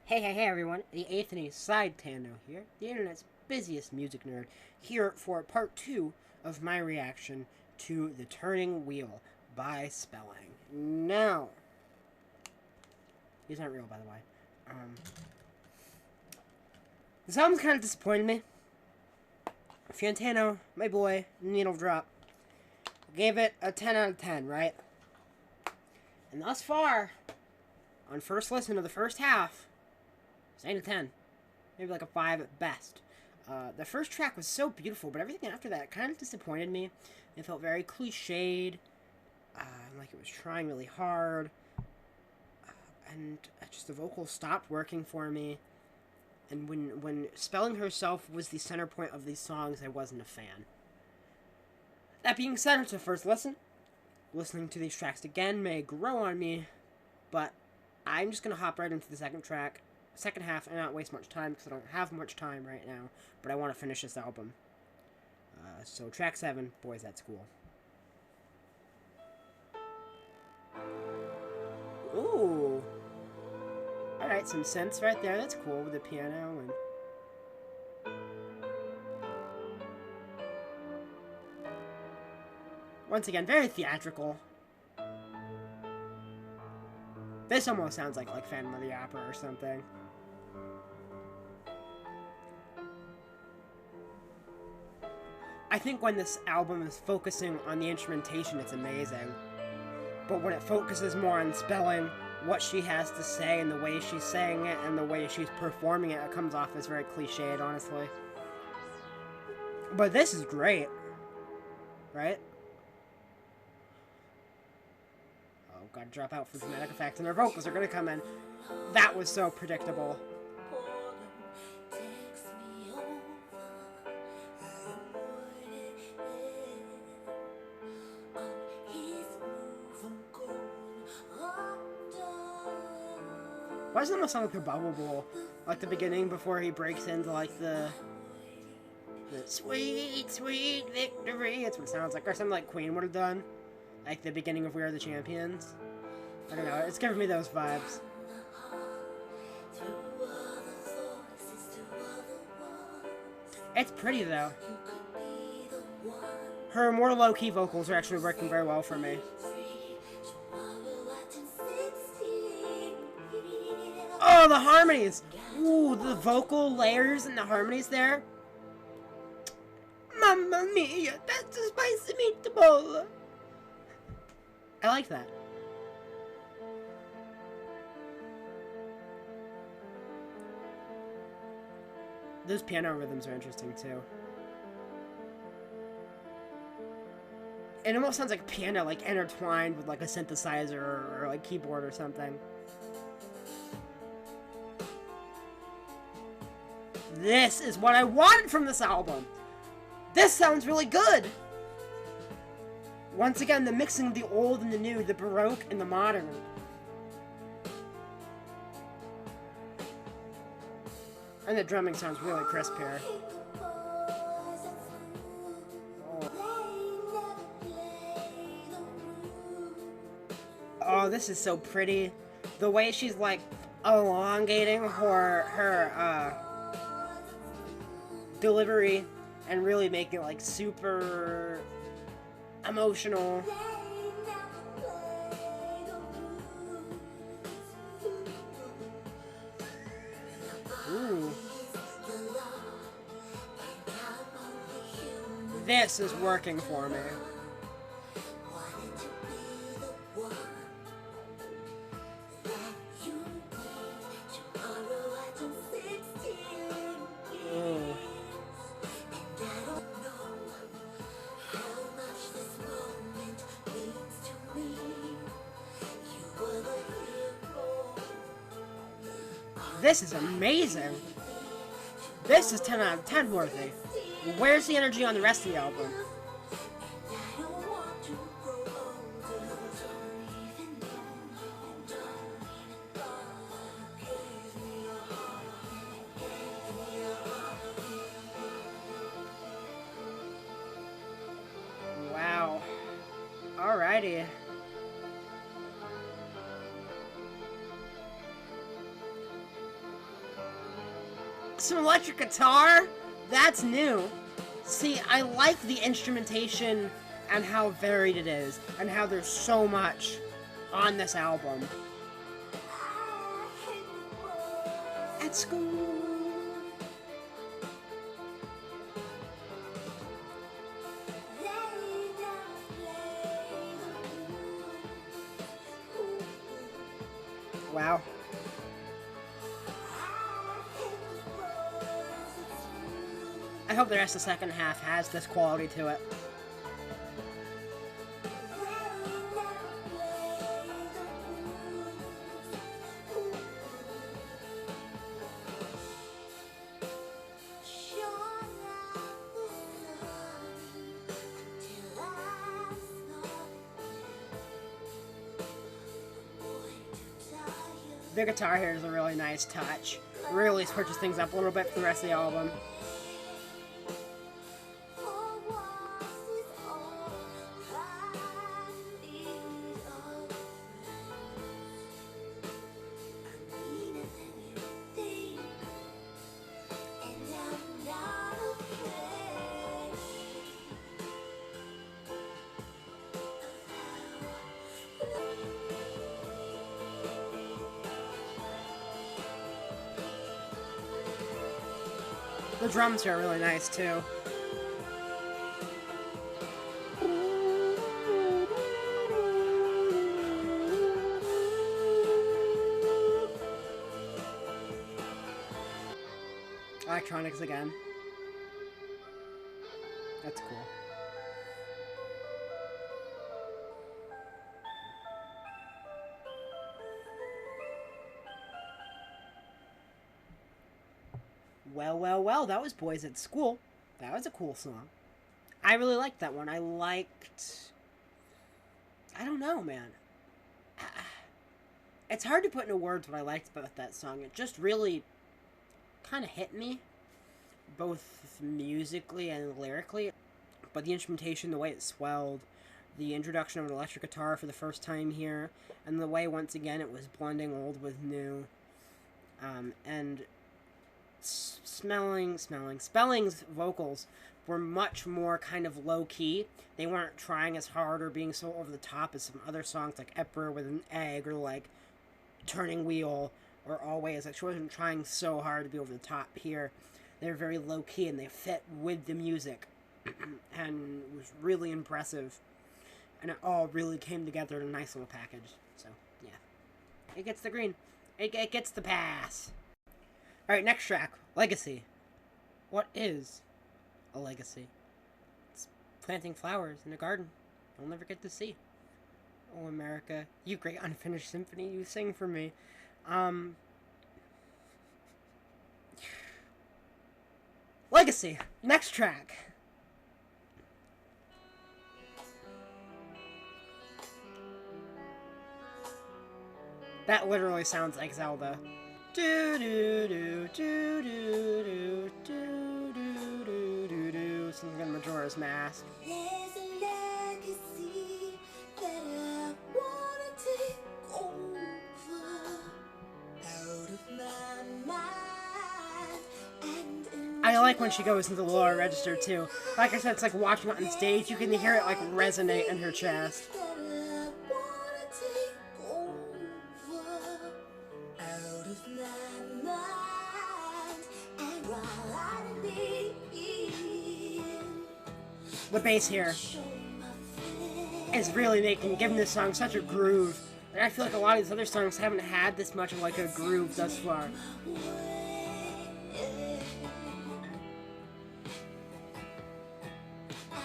Hey everyone, the Anthony Side Tando here, the internet's busiest music nerd, here for part 2 of my reaction to The Turning Wheel by Spelling. Now, these aren't real, by the way. This album's kind of disappointed me. Fantano, my boy, Needle Drop, gave it a 10 out of 10, right? And thus far, on first listen to the first half, it's 8 out of 10. Maybe like a 5 at best. The first track was so beautiful, but everything after that kind of disappointed me. It felt very cliched, like it was trying really hard, and just the vocals stopped working for me. And when Spelling herself was the center point of these songs, I wasn't a fan. That being said, it's a first listen. Listening to these tracks again may grow on me, but I'm just going to hop right into the second half, and not waste much time, because I don't have much time right now, but I want to finish this album. So track 7, Boys at School. Ooh. Alright, some synths right there, that's cool, with the piano, and once again, very theatrical. This almost sounds like Phantom of the Opera or something. I think when this album is focusing on the instrumentation, it's amazing. But when it focuses more on Spelling, what she has to say, and the way she's saying it, and the way she's performing it, it comes off as very cliched, honestly. But this is great. Right? Oh, gotta drop out for dramatic effect, and her vocals are gonna come in. That was so predictable. Why does it almost sound like the Bubble Bowl? Like the beginning before he breaks into like the sweet, sweet victory. That's what it sounds like. Or something like Queen would have done. Like the beginning of We Are the Champions. I don't know, it's giving me those vibes. It's pretty though. Her more low-key vocals are actually working very well for me. Oh, the harmonies! Ooh, the vocal layers and the harmonies there. Mamma mia, that's a spicy meatball! I like that. Those piano rhythms are interesting too. It almost sounds like piano, like intertwined with like a synthesizer or like keyboard or something. This is what I wanted from this album. This sounds really good. Once again, the mixing of the old and the new, the Baroque and the modern. And the drumming sounds really crisp here. Oh, this is so pretty. The way she's like elongating her delivery and really making it like super emotional. Ooh. This is working for me. This is amazing. This is 10 out of 10 worthy. Where's the energy on the rest of the album? Wow. Alrighty. Some electric guitar? That's new. See, I like the instrumentation and how varied it is, and how there's so much on this album. At school. Wow. I hope the rest of the second half has this quality to it. The guitar here is a really nice touch. Really switches things up a little bit for the rest of the album. The drums are really nice too. Electronics again. That's cool. Well, well, well, that was Boys at School. That was a cool song. I really liked that one. I don't know, man. It's hard to put into words what I liked about that song. It just really kind of hit me, both musically and lyrically. But the instrumentation, the way it swelled, the introduction of an electric guitar for the first time here, and the way, once again, it was blending old with new. And Spelling's vocals were much more kind of low-key. They weren't trying as hard or being so over the top as some other songs like Emperor with an Egg or like Turning Wheel or Always. Like, she wasn't trying so hard to be over the top here. They were very low-key and they fit with the music. And it was really impressive. And it all really came together in a nice little package. So, yeah. It gets the green. It gets the pass. Alright, next track. Legacy. What is a legacy? It's planting flowers in a garden you'll never get to see. Oh, America, you great unfinished symphony, you sing for me. Legacy. Next track. That literally sounds like Zelda. Do do do do do do do do do do. Something in Majora's Mask. There's a legacy that I wanna take over out of my mind. I like when she goes into the lower register too. Like I said, it's like watching it on stage. You can hear it like resonate in her chest. The bass here is really giving this song such a groove. And I feel like a lot of these other songs haven't had this much of like a groove thus far.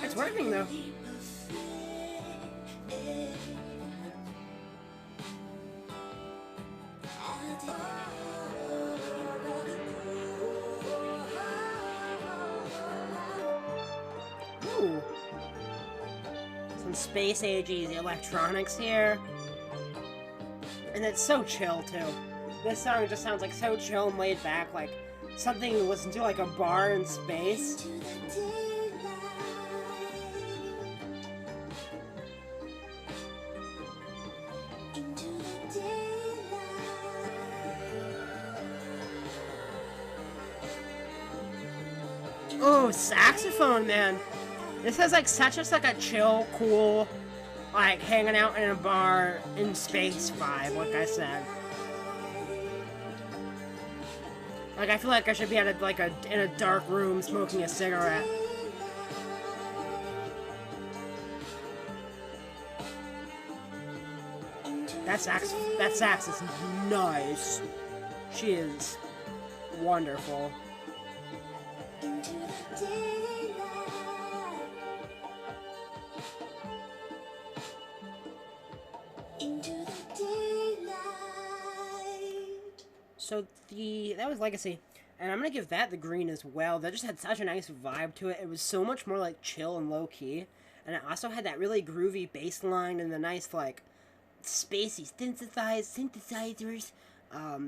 It's working though. Ooh. Some space agey electronics here. And it's so chill too. This song just sounds like so chill and laid back, like something you listen to like a bar in space. Oh, saxophone, man. This has like such a chill, cool, like hanging out in a bar in space vibe, like I said. Like I feel like I should be at in a dark room smoking a cigarette. That sax is nice. She is wonderful. So that was Legacy, and I'm gonna give that the green as well. That just had such a nice vibe to it. It was so much more like chill and low key, and it also had that really groovy bass line and the nice like spacey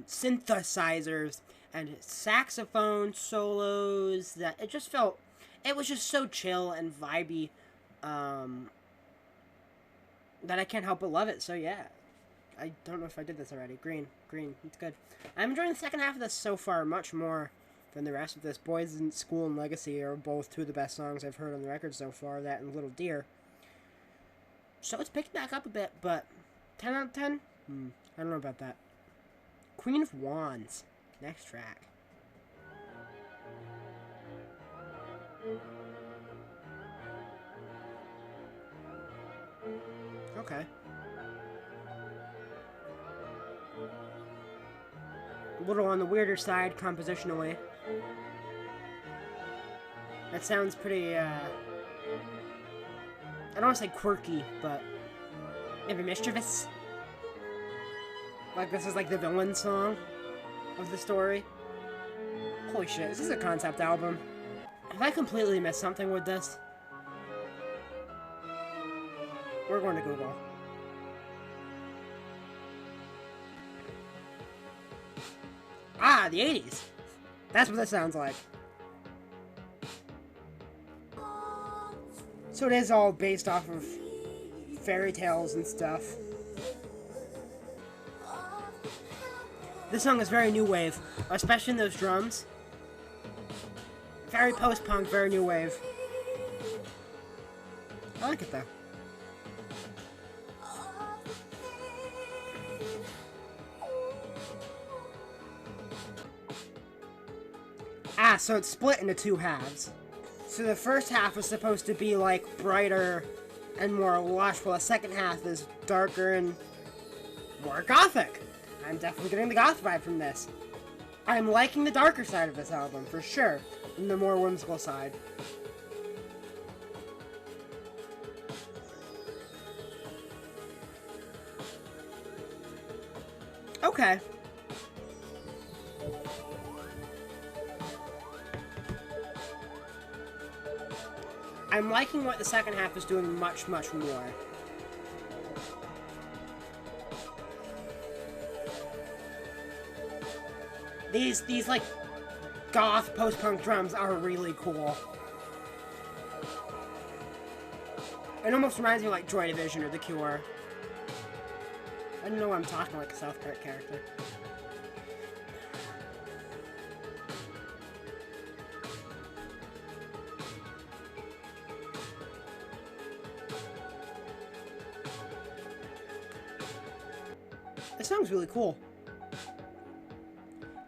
synthesizers and saxophone solos. That it was just so chill and vibey, that I can't help but love it. So yeah. I don't know if I did this already. Green. It's good. I'm enjoying the second half of this so far much more than the rest of this. Boys in School and Legacy are both two of the best songs I've heard on the record so far. That and Little Deer. So it's picked back up a bit, but 10 out of 10? I don't know about that. Queen of Wands. Next track. Okay. A little on the weirder side compositionally. That sounds pretty, I don't want to say quirky, but maybe mischievous. Like this is like the villain song of the story. Holy shit, is this a concept album? Have I completely missed something with this? We're going to Google. Ah, the 80s. That's what this sounds like. So it is all based off of fairy tales and stuff. This song is very new wave, especially in those drums. Very post-punk, very new wave. I like it though. Ah, so it's split into two halves. So the first half was supposed to be like brighter and more lush, while the second half is darker and more gothic. I'm definitely getting the goth vibe from this. I'm liking the darker side of this album, for sure, and the more whimsical side. Okay. I'm liking what the second half is doing much, much more. These like goth post-punk drums are really cool. It almost reminds me of like Joy Division or The Cure. I don't know why I'm talking like a South Park character. This song's really cool.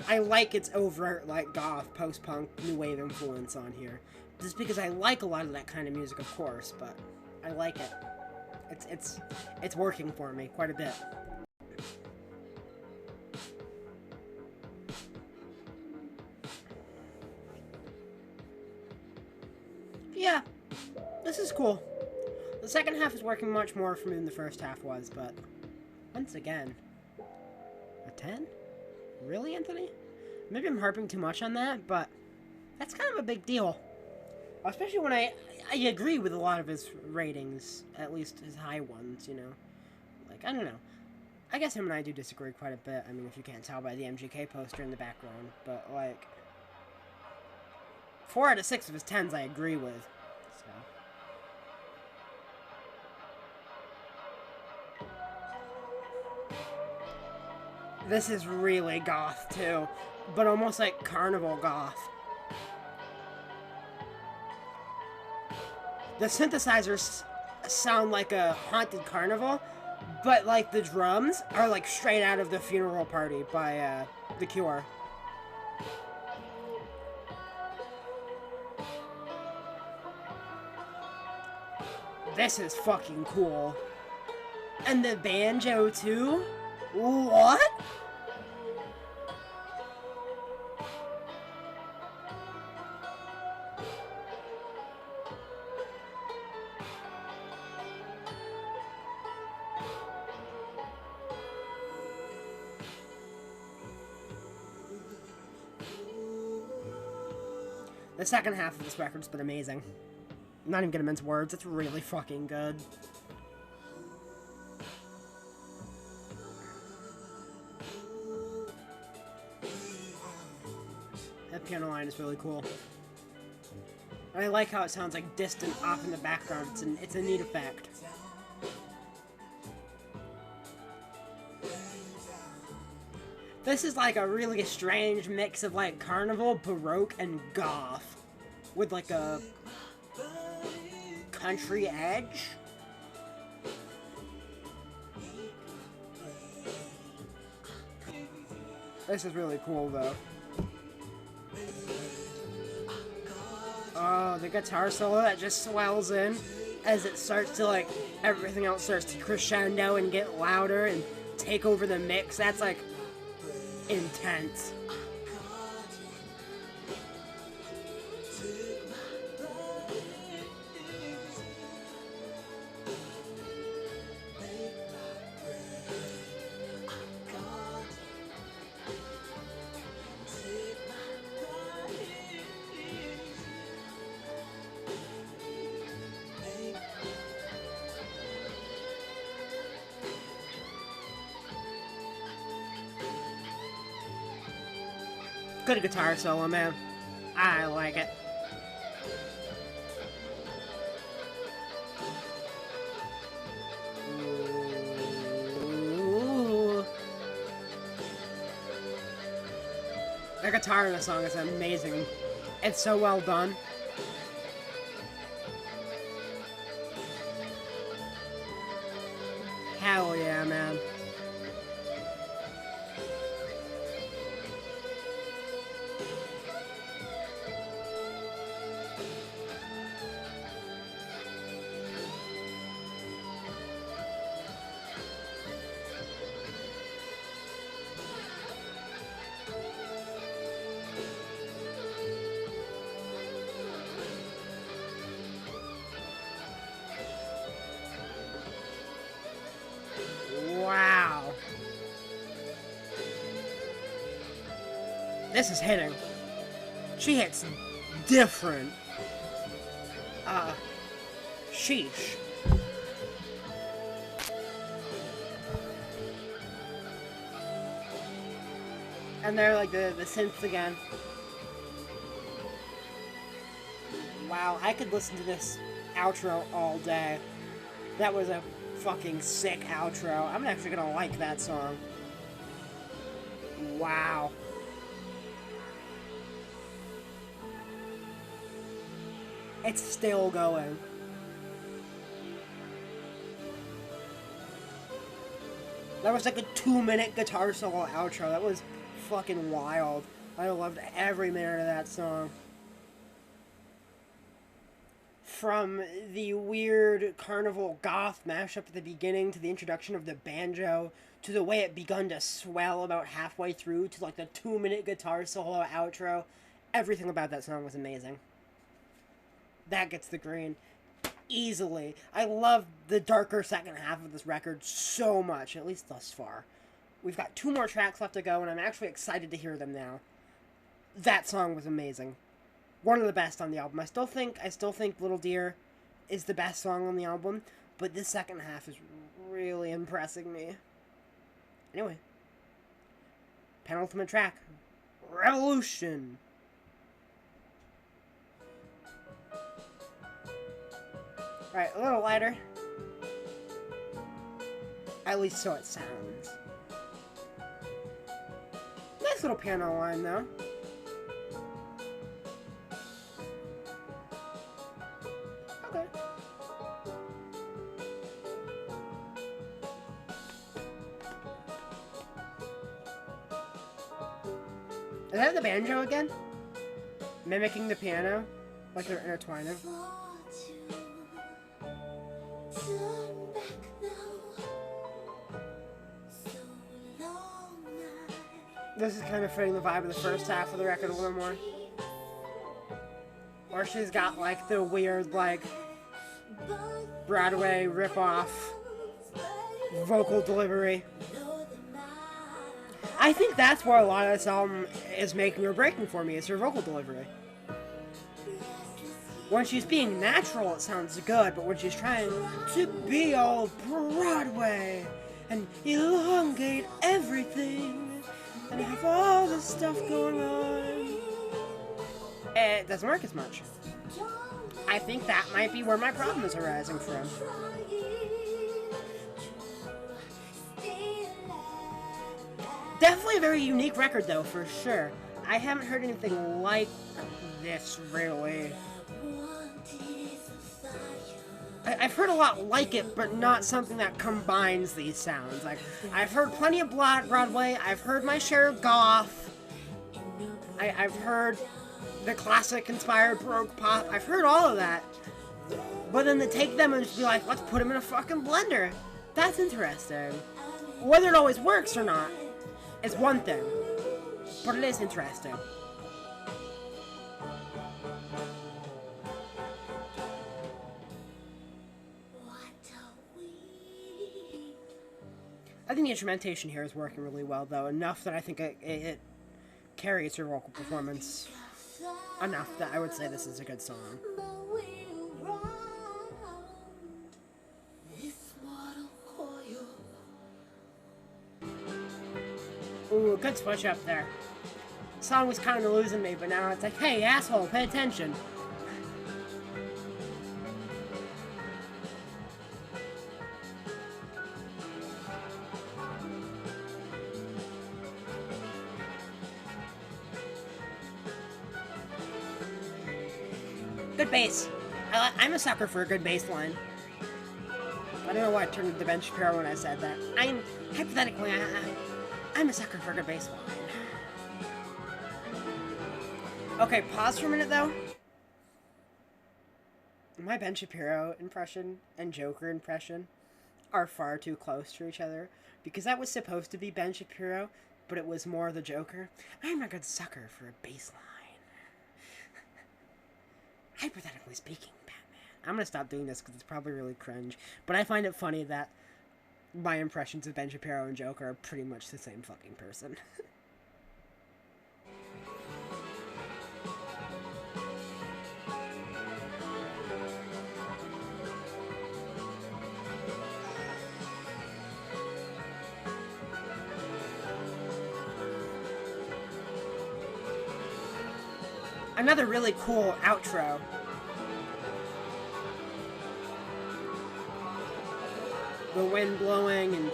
I like its overt, like, goth, post-punk, new wave influence on here. Just because I like a lot of that kind of music, of course, but I like it. It's working for me quite a bit. Yeah, this is cool. The second half is working much more for me than the first half was, but once again, a 10? Really, Anthony? Maybe I'm harping too much on that, but that's kind of a big deal. Especially when I agree with a lot of his ratings, at least his high ones, you know? Like, I don't know. I guess him and I do disagree quite a bit. I mean, if you can't tell by the MGK poster in the background, but, like, 4 out of 6 of his 10s I agree with, so. This is really goth, too. But almost like carnival goth. The synthesizers sound like a haunted carnival, but like the drums are like straight out of The Funeral Party by The Cure. This is fucking cool. And the banjo too? What? The second half of this record's been amazing. I'm not even gonna mince words, it's really fucking good. That piano line is really cool. And I like how it sounds like distant off in the background. It's a neat effect. This is like a really strange mix of like carnival, baroque, and goth. With like a country edge. This is really cool though. Oh, the guitar solo that just swells in as it starts to like, everything else starts to crescendo and get louder and take over the mix. That's like intense. Good guitar solo, man. I like it. Ooh. The guitar in the song is amazing. It's so well done. Hell yeah, man. Wow. This is hitting. She hits different. Sheesh. And they're like the synths again. Wow, I could listen to this outro all day. That was a fucking sick outro. I'm actually gonna like that song. Wow. It's still going. That was like a 2-minute guitar solo outro. That was fucking wild. I loved every minute of that song. From the weird carnival goth mashup at the beginning, to the introduction of the banjo, to the way it begun to swell about halfway through, to like the 2-minute guitar solo outro, everything about that song was amazing. That gets the green. Easily. I love the darker second half of this record so much, at least thus far. We've got 2 more tracks left to go, and I'm actually excited to hear them now. That song was amazing. One of the best on the album. I still think Little Deer is the best song on the album, but this second half is really impressing me. Anyway. Penultimate track. Revolution. Alright, a little lighter. At least so it sounds. Nice little piano line, though. Okay. Is that the banjo again? Mimicking the piano? Like they're intertwining? This is kind of fitting the vibe of the first half of the record a little more. Or she's got like the weird like Broadway ripoff vocal delivery. I think that's where a lot of this album is making or breaking for me, is her vocal delivery. When she's being natural, it sounds good, but when she's trying to be all Broadway and elongate everything and have all this stuff going on, it doesn't work as much. I think that might be where my problem is arising from. Definitely a very unique record, though, for sure. I haven't heard anything like this, really. I've heard a lot like it, but not something that combines these sounds. Like, I've heard plenty of Broadway, I've heard my share of goth, I've heard the classic-inspired Baroque pop, I've heard all of that. But then to take them and just be like, let's put them in a fucking blender, that's interesting. Whether it always works or not is one thing, but it is interesting. I think the instrumentation here is working really well, though. Enough that I think it carries her vocal performance. Enough that I would say this is a good song. Ooh, good switch up there. The song was kind of losing me, but now it's like, hey, asshole, pay attention. Good bass. I'm a sucker for a good bass line. I don't know why I turned into Ben Shapiro when I said that. Hypothetically, I'm a sucker for a good bass line. Okay, pause for a minute, though. My Ben Shapiro impression and Joker impression are far too close to each other, because that was supposed to be Ben Shapiro, but it was more the Joker. I'm a good sucker for a bass line. Hypothetically speaking, Batman. I'm gonna stop doing this because it's probably really cringe, but I find it funny that my impressions of Ben Shapiro and Joker are pretty much the same fucking person. Another really cool outro. The wind blowing, and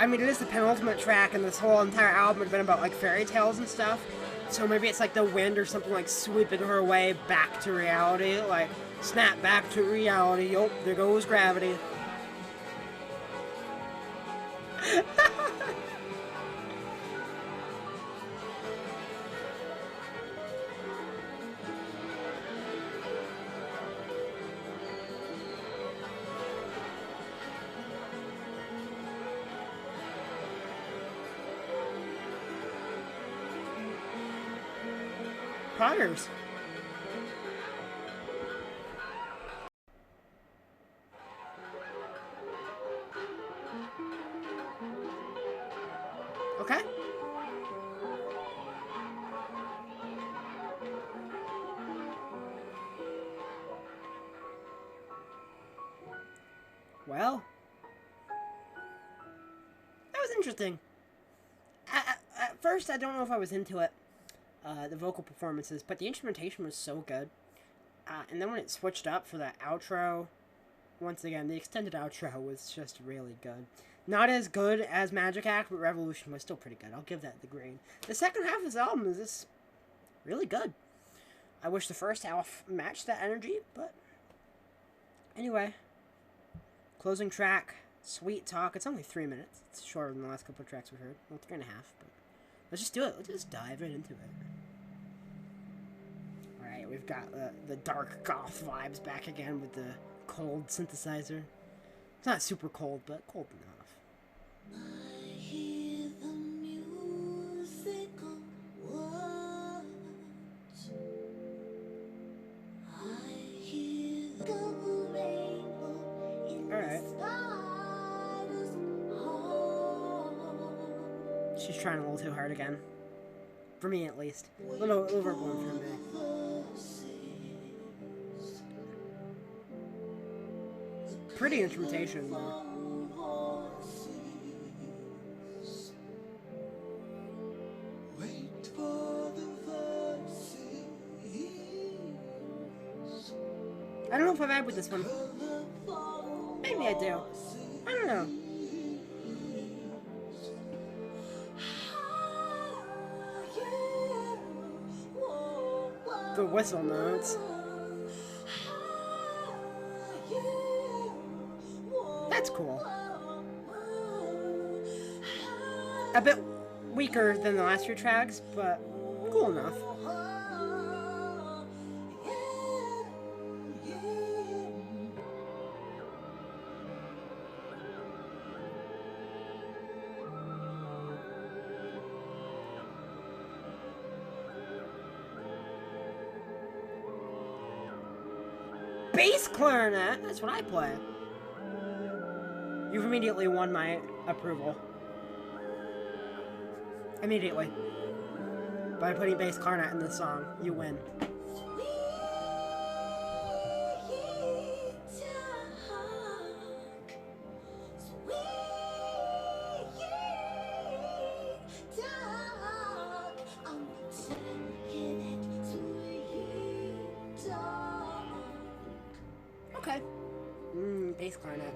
I mean, it is the penultimate track, and this whole entire album had been about like fairy tales and stuff. So maybe it's like the wind or something like sweeping her way back to reality, like snap back to reality. Oh, there goes gravity. Potters. Okay. Well, that was interesting. At first, I don't know if I was into it. The vocal performances, but the instrumentation was so good. And then when it switched up for that outro, once again, the extended outro was just really good. Not as good as Magic Act, but Revolution was still pretty good. I'll give that the green. The second half of this album is just really good. I wish the first half matched that energy, but anyway. Closing track, Sweet Talk. It's only 3 minutes. It's shorter than the last couple of tracks we heard. Well, 3.5, but Let's just do it. Let's just dive right into it. Alright, we've got the dark goth vibes back again with the cold synthesizer. It's not super cold, but cold enough. I hear the musical words. I hear the rainbow in the spider's heart. She's trying a little too hard again. For me, at least. A little overblown for me. Pretty instrumentation, though. I don't know if I vibe with this one. Maybe I do. I don't know. The whistle notes. That's cool. A bit weaker than the last few tracks, but cool enough. Bass clarinet, that's what I play. You've immediately won my approval. Immediately. By putting bass clarinet in the song, you win. Okay. Bass clarinet.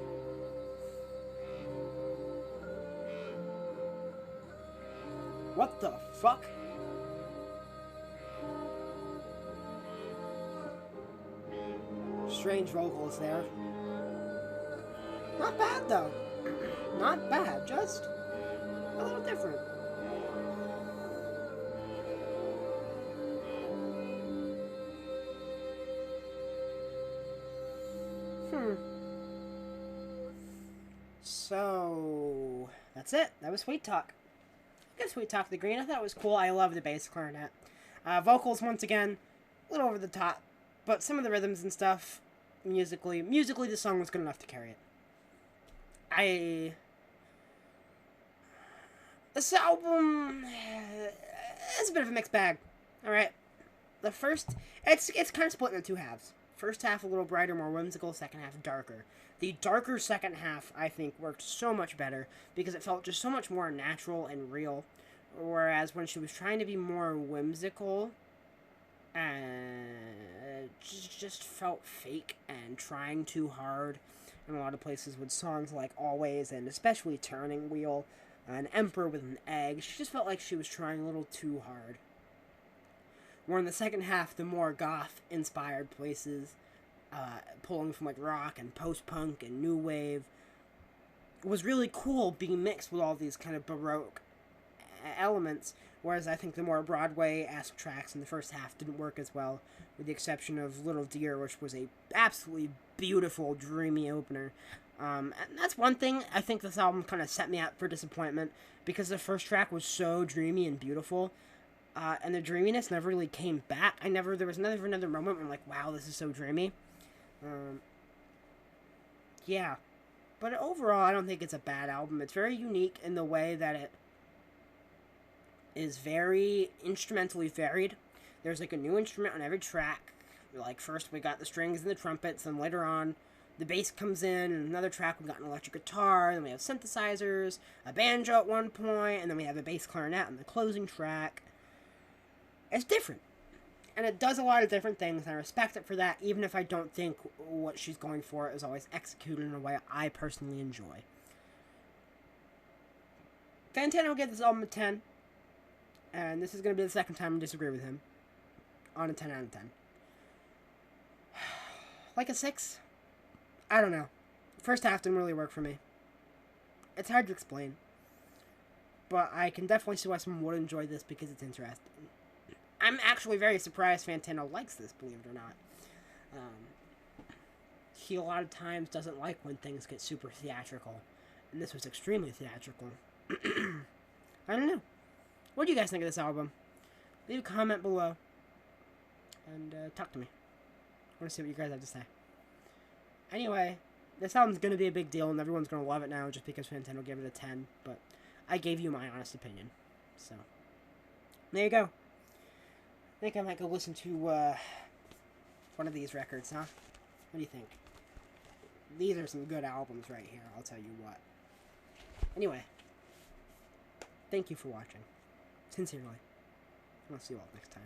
What the fuck? Strange vocals there. Not bad though. Not bad, just a little different. So that's it. That was Sweet Talk. I guess Sweet Talk the Green. I thought it was cool. I love the bass clarinet. Vocals once again, a little over the top, but some of the rhythms and stuff, musically, the song was good enough to carry it. This album is a bit of a mixed bag. All right, it's kind of split into two halves. First half a little brighter, more whimsical. Second half darker. The darker second half, I think, worked so much better because it felt just so much more natural and real. Whereas when she was trying to be more whimsical, just felt fake and trying too hard in a lot of places with songs like Always and especially Turning Wheel and Emperor with an Egg. She just felt like she was trying a little too hard. Where in the second half, the more goth-inspired places, pulling from like rock and post-punk and new wave, was really cool being mixed with all these kind of Baroque elements, whereas I think the more Broadway-esque tracks in the first half didn't work as well, with the exception of Little Deer, which was a absolutely beautiful, dreamy opener. And that's one thing I think this album kind of set me up for disappointment, because the first track was so dreamy and beautiful, and the dreaminess never really came back. There was never another moment where I'm like, wow, this is so dreamy. Yeah. But overall, I don't think it's a bad album. It's very unique in the way that it is very instrumentally varied. There's like a new instrument on every track. Like first we got the strings and the trumpets, and later on the bass comes in, and another track we got an electric guitar, then we have synthesizers, a banjo at one point, and then we have a bass clarinet on the closing track. It's different. And it does a lot of different things, and I respect it for that, even if I don't think what she's going for is always executed in a way I personally enjoy. Fantano gave this album a 10, and this is going to be the second time I disagree with him on a 10 out of 10. Like a 6? I don't know. First half didn't really work for me. It's hard to explain. but I can definitely see why someone would enjoy this because it's interesting. I'm actually very surprised Fantano likes this, believe it or not. He a lot of times doesn't like when things get super theatrical, and this was extremely theatrical. I don't know. What do you guys think of this album? Leave a comment below, and talk to me. I want to see what you guys have to say. Anyway, this album's going to be a big deal, and everyone's going to love it now just because Fantano gave it a 10, but I gave you my honest opinion. So, there you go. I think I might go listen to one of these records, huh? What do you think? These are some good albums right here, I'll tell you what. Anyway, thank you for watching. Sincerely. I'll see you all next time.